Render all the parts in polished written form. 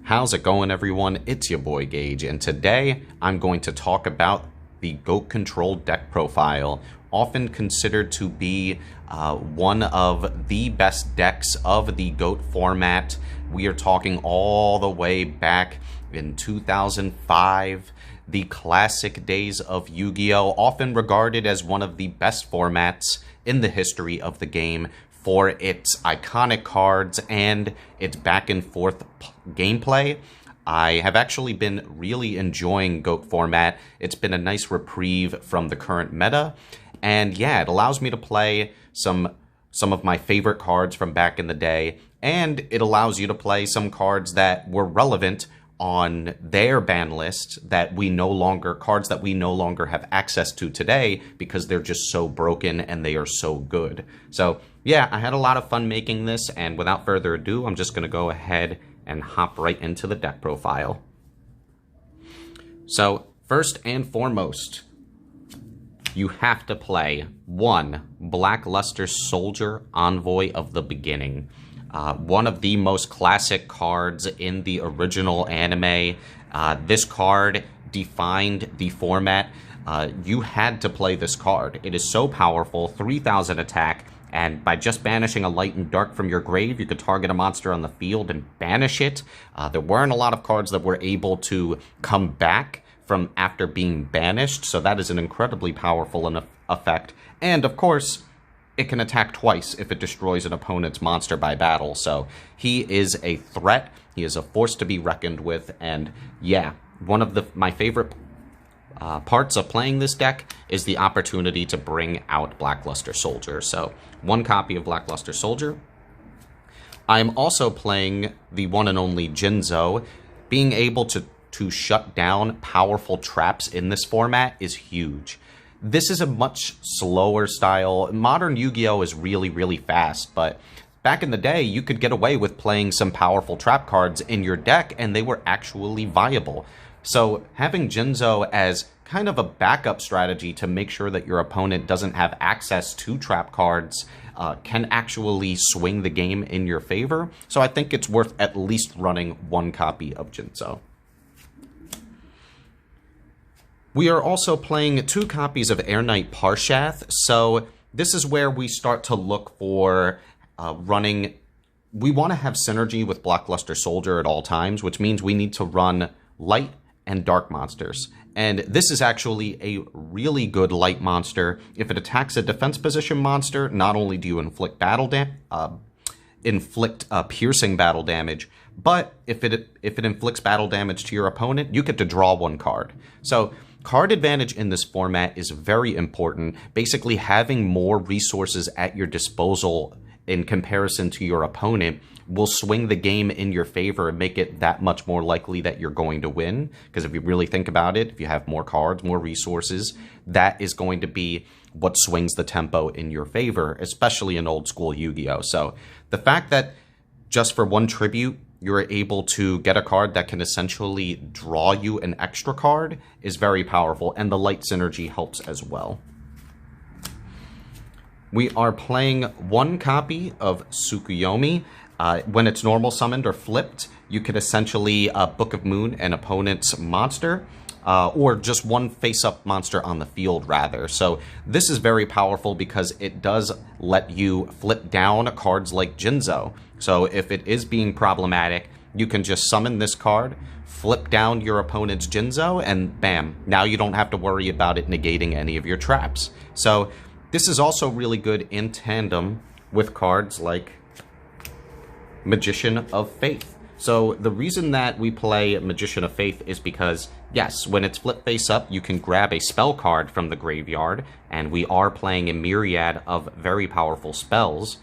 How's it going, everyone? It's your boy Gage, and today I'm going to talk about the GOAT Control deck profile, often considered to be one of the best decks of the GOAT format. We are talking all the way back in 2005, the classic days of Yu-Gi-Oh!, often regarded as one of the best formats in the history of the game, for its iconic cards and its back and forth gameplay. I have actually been really enjoying GOAT format. It's been a nice reprieve from the current meta, and yeah, it allows me to play some of my favorite cards from back in the day, and it allows you to play some cards that were relevant on their ban list that cards that we no longer have access to today because they're just so broken and they are so good. So yeah, I had a lot of fun making this, and without further ado, I'm just going to go ahead and hop right into the deck profile. So first and foremost, you have to play 1 Blackluster Soldier, Envoy of the Beginning. One of the most classic cards in the original anime. This card defined the format. You had to play this card. It is so powerful, 3,000 attack, and by just banishing a light and dark from your grave, you could target a monster on the field and banish it. There weren't a lot of cards that were able to come back from after being banished, so that is an incredibly powerful effect. And of course, it can attack twice if it destroys an opponent's monster by battle. So he is a threat. He is a force to be reckoned with. And yeah, one of my favorite parts of playing this deck is the opportunity to bring out Blackluster Soldier. So 1 copy of Blackluster Soldier. I'm also playing the one and only Jinzo. Being able to shut down powerful traps in this format is huge. This is a much slower style. Modern Yu-Gi-Oh! Is really, really fast, but back in the day, you could get away with playing some powerful trap cards in your deck, and they were actually viable. So having Jinzo as kind of a backup strategy to make sure that your opponent doesn't have access to trap cards can actually swing the game in your favor. So I think it's worth at least running 1 copy of Jinzo. We are also playing 2 copies of Air Knight Parshath, so this is where we start to look for running. We want to have synergy with Blackluster Soldier at all times, which means we need to run light and dark monsters. And this is actually a really good light monster. If it attacks a defense position monster, not only do you inflict piercing battle damage, but if it inflicts battle damage to your opponent, you get to draw 1 card. So card advantage in this format is very important. Basically, having more resources at your disposal in comparison to your opponent will swing the game in your favor and make it that much more likely that you're going to win. Because if you really think about it, if you have more cards, more resources, that is going to be what swings the tempo in your favor, especially in old school Yu-Gi-Oh! So the fact that just for 1 tribute, you're able to get a card that can essentially draw you an extra card is very powerful, and the light synergy helps as well. We are playing 1 copy of Tsukuyomi. When it's normal summoned or flipped, you could essentially Book of Moon an opponent's monster, or just 1 face-up monster on the field, rather. So this is very powerful because it does let you flip down cards like Jinzo. So if it is being problematic, you can just summon this card, flip down your opponent's Jinzo, and bam, now you don't have to worry about it negating any of your traps. So this is also really good in tandem with cards like Magician of Faith. So the reason that we play Magician of Faith is because, yes, when it's flip face up, you can grab a spell card from the graveyard, and we are playing a myriad of very powerful spells.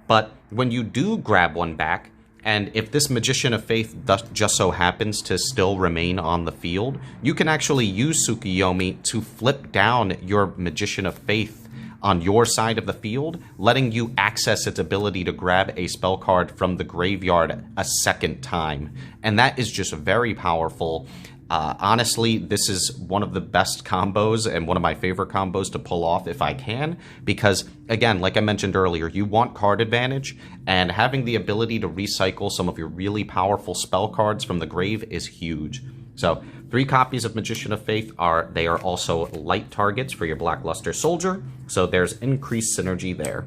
But when you do grab 1 back, and if this Magician of Faith just so happens to still remain on the field, you can actually use Tsukuyomi to flip down your Magician of Faith on your side of the field, letting you access its ability to grab a spell card from the graveyard a second time. And that is just very powerful. Honestly, this is one of the best combos and one of my favorite combos to pull off if I can, because again, like I mentioned earlier, you want card advantage, and having the ability to recycle some of your really powerful spell cards from the grave is huge. So 3 copies of Magician of Faith are also light targets for your Black Luster Soldier, so there's increased synergy there.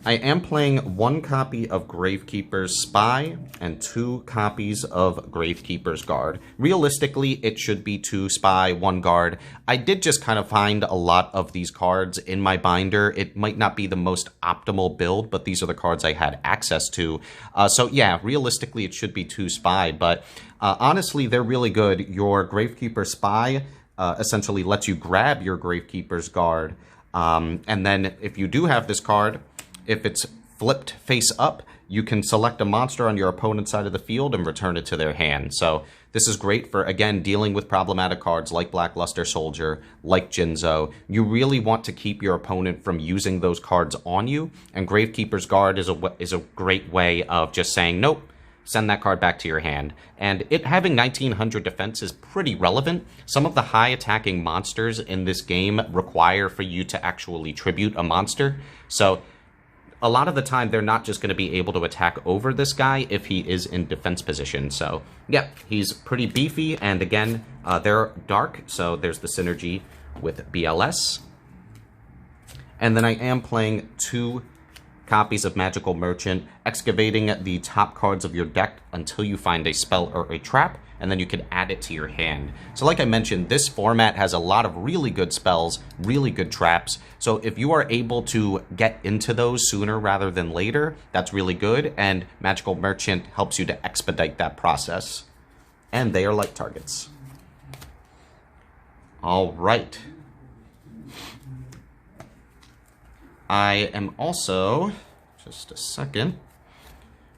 I am playing 1 copy of Gravekeeper's Spy and 2 copies of Gravekeeper's Guard. Realistically, it should be 2 Spy, 1 Guard. I did just kind of find a lot of these cards in my binder. It might not be the most optimal build, but these are the cards I had access to. So yeah, realistically, it should be 2 Spy, but honestly, they're really good. Your Gravekeeper Spy essentially lets you grab your Gravekeeper's Guard, and then if you do have this card, if it's flipped face up, you can select a monster on your opponent's side of the field and return it to their hand. So this is great for, again, dealing with problematic cards like Black Luster Soldier, like Jinzo. You really want to keep your opponent from using those cards on you, and Gravekeeper's Guard is a great way of just saying, nope, send that card back to your hand. And it having 1900 defense is pretty relevant. Some of the high attacking monsters in this game require for you to actually tribute a monster. So a lot of the time, they're not just going to be able to attack over this guy if he is in defense position. So, yeah, he's pretty beefy. And again, they're dark, so there's the synergy with BLS. And then I am playing 2 copies of Magical Merchant, excavating the top cards of your deck until you find a spell or a trap, and then you can add it to your hand. So like I mentioned, this format has a lot of really good spells, really good traps. So if you are able to get into those sooner rather than later, that's really good, and Magical Merchant helps you to expedite that process. And they are light targets. All right. I am also, just a second,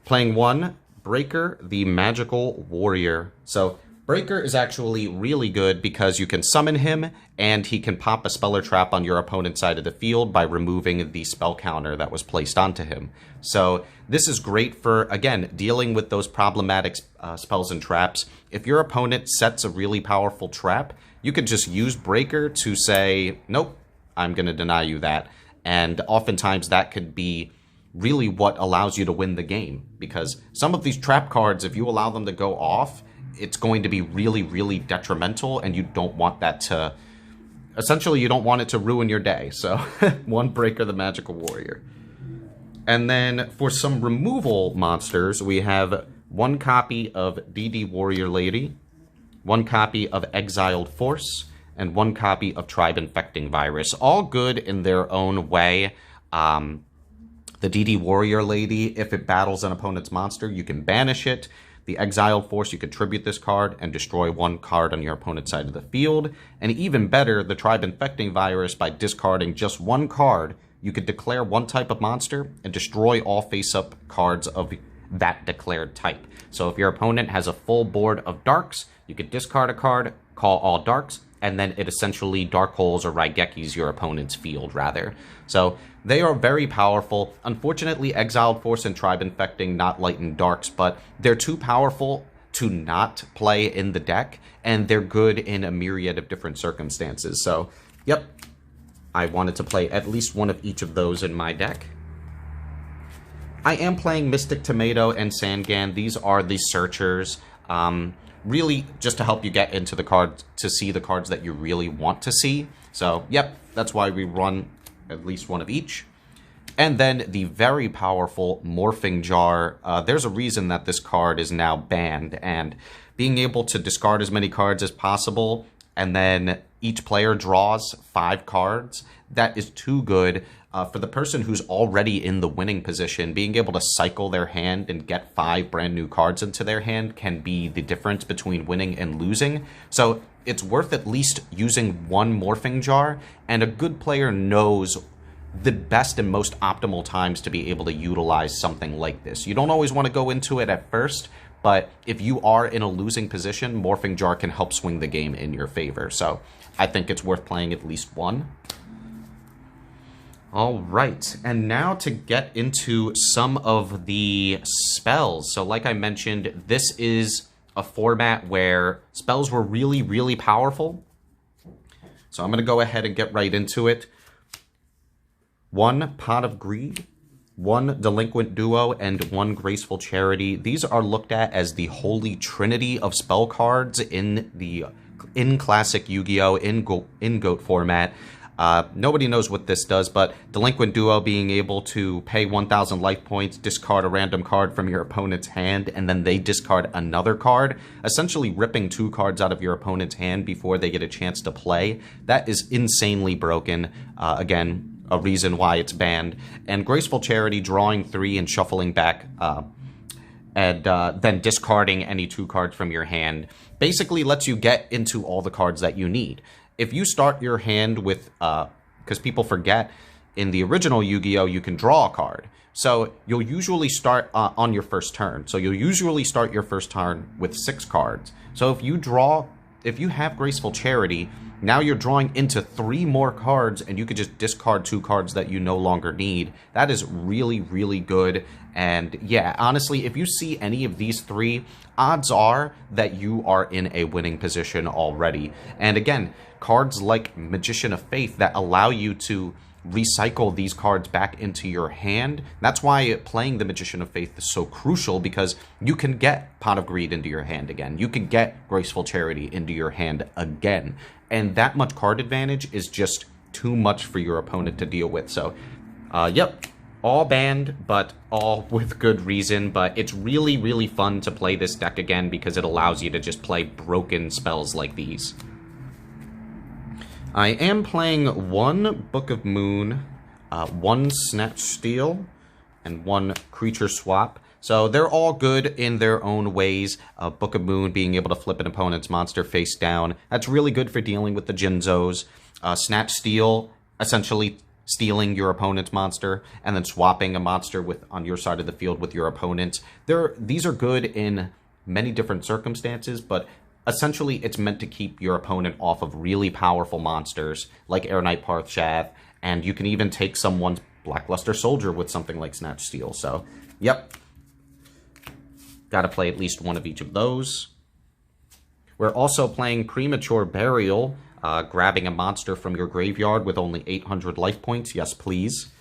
playing 1 Breaker, the Magical Warrior. So Breaker is actually really good because you can summon him and he can pop a spell or trap on your opponent's side of the field by removing the spell counter that was placed onto him. So this is great for, again, dealing with those problematic spells and traps. If your opponent sets a really powerful trap, you could just use Breaker to say, nope, I'm going to deny you that. And oftentimes that could be really what allows you to win the game, because some of these trap cards, if you allow them to go off, it's going to be really, really detrimental, and you don't want that to, essentially, you don't want it to ruin your day. So 1 Breaker, the Magical Warrior. And then for some removal monsters, we have 1 copy of DD Warrior Lady, 1 copy of Exiled Force, and 1 copy of Tribe Infecting Virus. All good in their own way. The DD Warrior Lady, if it battles an opponent's monster, you can banish it. The Exiled Force, you could tribute this card and destroy 1 card on your opponent's side of the field. And even better, the Tribe Infecting Virus, by discarding just 1 card, you could declare 1 type of monster and destroy all face-up cards of that declared type. So if your opponent has a full board of darks, you could discard a card, call all darks, and then it essentially dark holes or Raigekis your opponent's field, rather. So they are very powerful. Unfortunately, Exiled Force and Tribe Infecting not light and darks, but they're too powerful to not play in the deck, and they're good in a myriad of different circumstances. So, yep, I wanted to play at least 1 of each of those in my deck. I am playing Mystic Tomato and Sangan. These are the searchers. Really just to help you get into the cards, to see the cards that you really want to see. So, yep, that's why we run at least 1 of each. And then the very powerful Morphing Jar. There's a reason that this card is now banned, and being able to discard as many cards as possible, and then each player draws 5 cards, that is too good. For the person who's already in the winning position, being able to cycle their hand and get 5 brand new cards into their hand can be the difference between winning and losing. So it's worth at least using 1 Morphing Jar, and a good player knows the best and most optimal times to be able to utilize something like this. You don't always want to go into it at first, but if you are in a losing position, Morphing Jar can help swing the game in your favor. So I think it's worth playing at least 1. All right, and now to get into some of the spells. So like I mentioned, this is a format where spells were really, really powerful. So I'm going to go ahead and get right into it. 1 Pot of Greed, 1 Delinquent Duo, and 1 Graceful Charity. These are looked at as the holy trinity of spell cards in classic Yu-Gi-Oh! In GOAT format. Nobody knows what this does, but Delinquent Duo being able to pay 1,000 life points, discard a random card from your opponent's hand, and then they discard another card, essentially ripping 2 cards out of your opponent's hand before they get a chance to play. That is insanely broken. Again, a reason why it's banned. And Graceful Charity, drawing 3 and shuffling back, and then discarding any 2 cards from your hand, basically lets you get into all the cards that you need. If you start your hand with, because people forget, in the original Yu-Gi-Oh! You can draw a card. So you'll usually start on your first turn. So you'll usually start your first turn with 6 cards. So if you have Graceful Charity, now you're drawing into 3 more cards, and you could just discard 2 cards that you no longer need. That is really, really good. And yeah, honestly, if you see any of these 3, odds are that you are in a winning position already. And again, cards like Magician of Faith that allow you to recycle these cards back into your hand. That's why playing the Magician of Faith is so crucial, because you can get Pot of Greed into your hand again. You can get Graceful Charity into your hand again. And that much card advantage is just too much for your opponent to deal with. So, yep, all banned, but all with good reason. But it's really, really fun to play this deck again because it allows you to just play broken spells like these. I am playing 1 Book of Moon, 1 Snatch Steal, and 1 Creature Swap. So they're all good in their own ways. Book of Moon being able to flip an opponent's monster face down. That's really good for dealing with the Jinzos. Snatch Steal, essentially stealing your opponent's monster and then swapping a monster on your side of the field with your opponent. These are good in many different circumstances, but essentially it's meant to keep your opponent off of really powerful monsters like Air Knight Parthshath, and you can even take someone's Blackluster Soldier with something like Snatch Steal. So, yep. Got to play at least 1 of each of those. We're also playing Premature Burial, grabbing a monster from your graveyard with only 800 life points. Yes, please.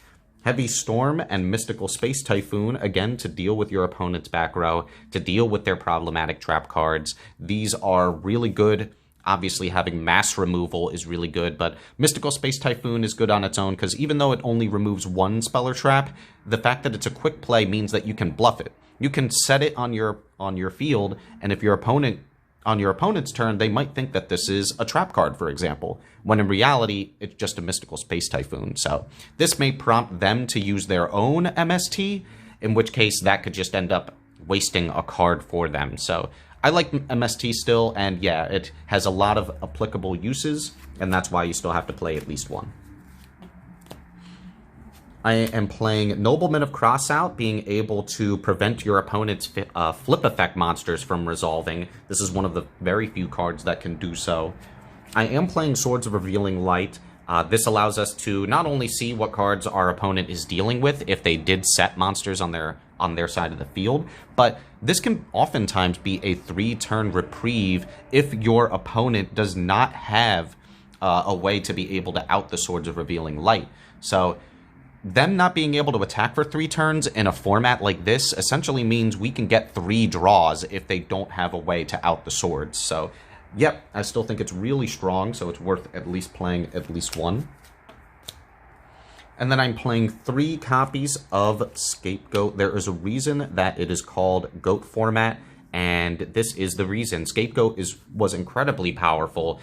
Heavy Storm and Mystical Space Typhoon, again, to deal with your opponent's back row, to deal with their problematic trap cards. These are really good. Obviously, having mass removal is really good, but Mystical Space Typhoon is good on its own, because even though it only removes 1 spell or trap, the fact that it's a quick play means that you can bluff it. You can set it on your field, and if your opponent, on your opponent's turn, they might think that this is a trap card, for example, when in reality, it's just a Mystical Space Typhoon. So this may prompt them to use their own MST, in which case that could just end up wasting a card for them. So I like MST still, and yeah, it has a lot of applicable uses, and that's why you still have to play at least 1. I am playing Nobleman of Crossout, being able to prevent your opponent's flip effect monsters from resolving. This is one of the very few cards that can do so. I am playing Swords of Revealing Light. This allows us to not only see what cards our opponent is dealing with if they did set monsters on their side of the field, but this can oftentimes be a 3-turn reprieve if your opponent does not have a way to be able to out the Swords of Revealing Light. So them not being able to attack for 3 turns in a format like this essentially means we can get 3 draws if they don't have a way to out the swords. So, yep, I still think it's really strong, so it's worth at least playing at least 1. And then I'm playing 3 copies of Scapegoat. There is a reason that it is called GOAT format, and this is the reason. Scapegoat was incredibly powerful,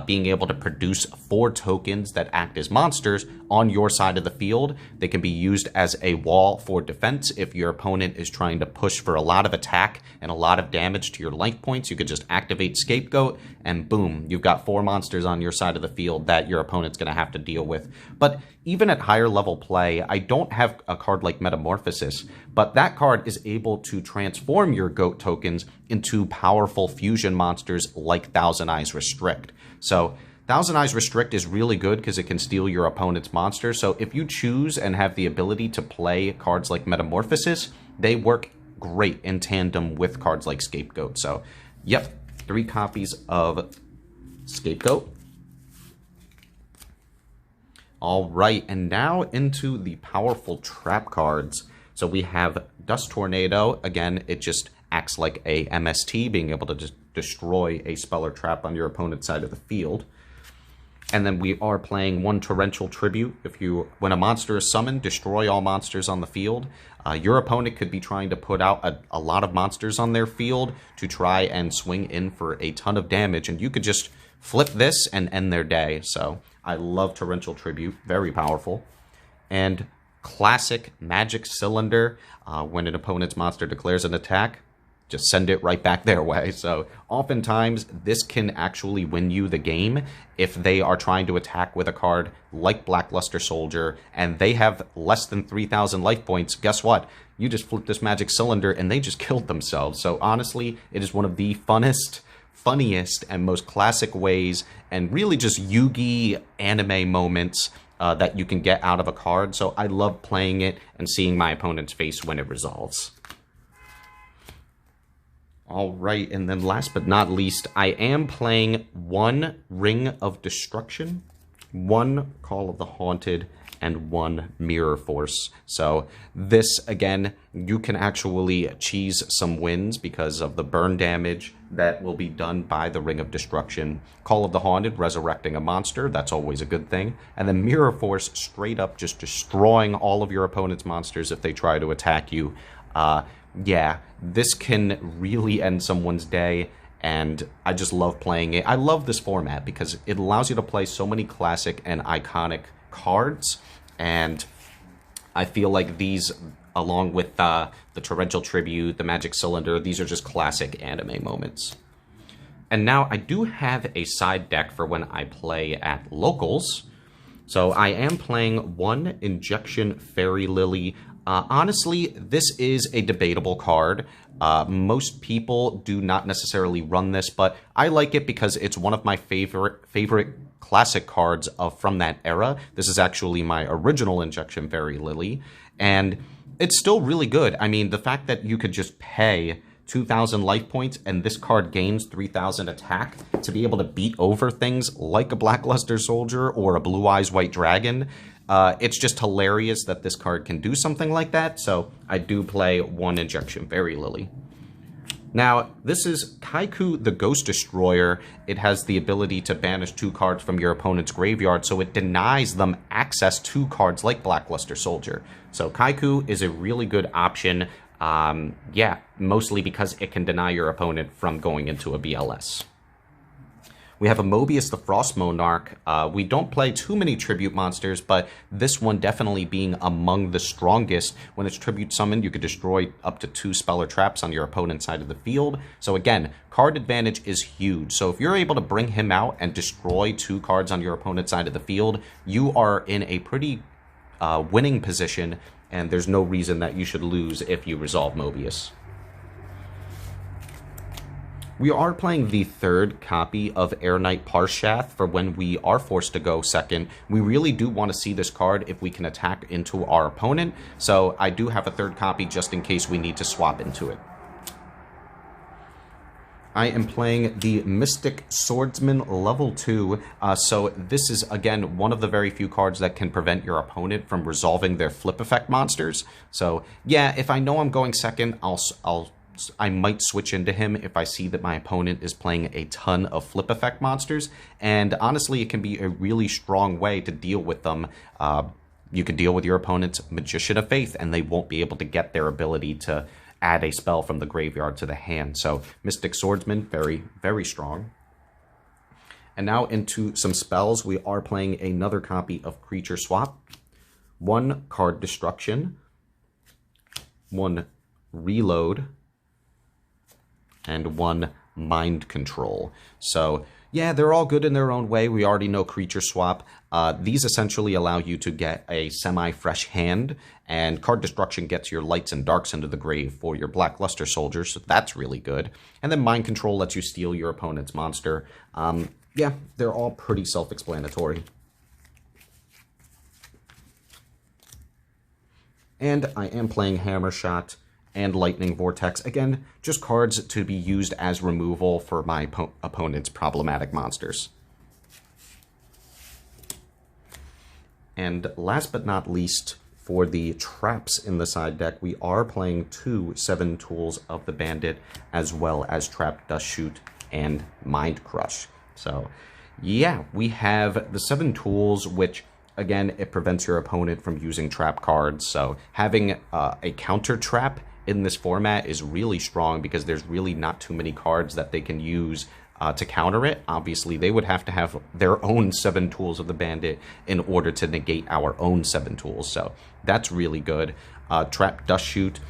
being able to produce 4 tokens that act as monsters on your side of the field. They can be used as a wall for defense. If your opponent is trying to push for a lot of attack and a lot of damage to your life points, you could just activate Scapegoat, and boom, you've got 4 monsters on your side of the field that your opponent's going to have to deal with. But even at higher level play, I don't have a card like Metamorphosis, but that card is able to transform your GOAT tokens into powerful fusion monsters like Thousand Eyes Restrict. So Thousand Eyes Restrict is really good because it can steal your opponent's monster. So if you choose and have the ability to play cards like Metamorphosis, they work great in tandem with cards like Scapegoat. So Yep, 3 copies of Scapegoat. All right, and now into the powerful trap cards. So we have Dust Tornado. Again, it just acts like a MST, being able to just destroy a spell or trap on your opponent's side of the field. And then we are playing 1 Torrential Tribute. When a monster is summoned, destroy all monsters on the field. Your opponent could be trying to put out a lot of monsters on their field to try and swing in for a ton of damage, and you could just flip this and end their day. So I love Torrential Tribute, very powerful. And classic Magic Cylinder, when an opponent's monster declares an attack, just send it right back their way. So oftentimes this can actually win you the game if they are trying to attack with a card like Blackluster Soldier and they have less than 3,000 life points. Guess what? You just flip this Magic Cylinder and they just killed themselves. So honestly, it is one of the funniest, and most classic ways, and really just Yugi anime moments that you can get out of a card. So I love playing it and seeing my opponent's face when it resolves. All right, and then last but not least, I am playing 1 Ring of Destruction, 1 Call of the Haunted, and 1 Mirror Force. So this, again, you can actually cheese some wins because of the burn damage that will be done by the Ring of Destruction. Call of the Haunted, resurrecting a monster, that's always a good thing. And then Mirror Force, straight up just destroying all of your opponent's monsters if they try to attack you. Yeah, this can really end someone's day, and I just love playing it. I love this format because it allows you to play so many classic and iconic cards, and I feel like these, along with the Torrential Tribute, the Magic Cylinder, these are just classic anime moments. And now I do have a side deck for when I play at locals. So I am playing 1 Injection Fairy Lily. Honestly, this is a debatable card. Most people do not necessarily run this, but I like it because it's one of my favorite classic cards from that era. This is actually my original Injection Fairy Lily, and it's still really good. I mean, the fact that you could just pay 2,000 life points and this card gains 3,000 attack to be able to beat over things like a Blackluster Soldier or a Blue Eyes White Dragon. It's just hilarious that this card can do something like that, so I do play 1 Injection Fairy Lily. Now, this is Kaiku the Ghost Destroyer. It has the ability to banish 2 cards from your opponent's graveyard, so it denies them access to cards like Blackluster Soldier. So Kaiku is a really good option, yeah, mostly because it can deny your opponent from going into a BLS. We have a Mobius the Frost Monarch. We don't play too many tribute monsters, but this one definitely being among the strongest. When it's tribute summoned, you could destroy up to 2 spell or traps on your opponent's side of the field. So again, card advantage is huge. So if you're able to bring him out and destroy 2 cards on your opponent's side of the field, you are in a pretty winning position, and there's no reason that you should lose if you resolve Mobius. We are playing the 3rd copy of Air Knight Parshath for when we are forced to go second. We really do want to see this card if we can attack into our opponent, so I do have a 3rd copy just in case we need to swap into it. I am playing the Mystic Swordsman level 2, so this is, again, one of the very few cards that can prevent your opponent from resolving their flip effect monsters. So, yeah, if I know I'm going second, I might switch into him if I see that my opponent is playing a ton of flip effect monsters, and honestly, it can be a really strong way to deal with them. You can deal with your opponent's Magician of Faith, and they won't be able to get their ability to add a spell from the graveyard to the hand. So Mystic Swordsman, very, very strong. And now into some spells. We are playing another copy of Creature Swap, 1 Card Destruction, 1 Reload, and 1 Mind Control. So yeah, they're all good in their own way. We already know Creature Swap. These essentially allow you to get a semi-fresh hand, and Card Destruction gets your lights and darks into the grave for your Blackluster Soldiers, so that's really good. And then Mind Control lets you steal your opponent's monster. Yeah, they're all pretty self-explanatory. And I am playing Hammer Shot, and Lightning Vortex. Again, just cards to be used as removal for my opponent's problematic monsters. And last but not least, for the traps in the side deck, we are playing 2 7 Tools of the Bandit, as well as Trap, Dust Shoot, and Mind Crush. So, yeah, we have the 7 Tools, which, again, it prevents your opponent from using trap cards. So having a counter trap in this format is really strong because there's really not too many cards that they can use to counter it. Obviously, they would have to have their own 7 Tools of the Bandit in order to negate our own 7 Tools. So that's really good. Trap, Dust Shoot.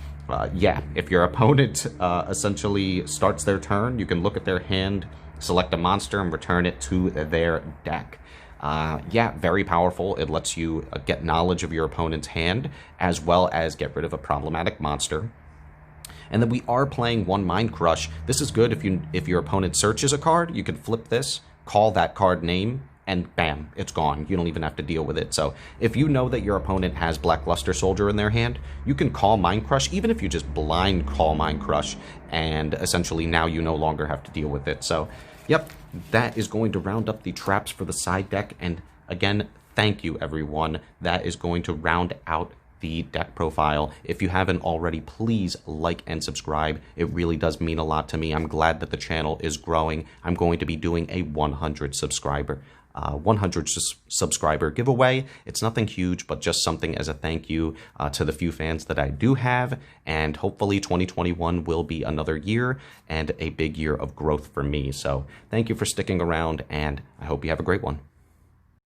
Yeah, if your opponent essentially starts their turn, you can look at their hand, select a monster, and return it to their deck. Yeah, very powerful. It lets you get knowledge of your opponent's hand, as well as get rid of a problematic monster. And then we are playing 1 Mind Crush. This is good if your opponent searches a card. You can flip this, call that card name, and bam, it's gone. You don't even have to deal with it. So if you know that your opponent has Black Luster Soldier in their hand, you can call Mind Crush, even if you just blind call Mind Crush, and essentially now you no longer have to deal with it. So, yep, that is going to round up the traps for the side deck. And again, thank you, everyone. That is going to round out the deck profile. If you haven't already, please like and subscribe. It really does mean a lot to me. I'm glad that the channel is growing. I'm going to be doing a 100 subscriber giveaway. It's nothing huge, but just something as a thank you to the few fans that I do have. And hopefully 2021 will be another year and a big year of growth for me. So thank you for sticking around, and I hope you have a great one.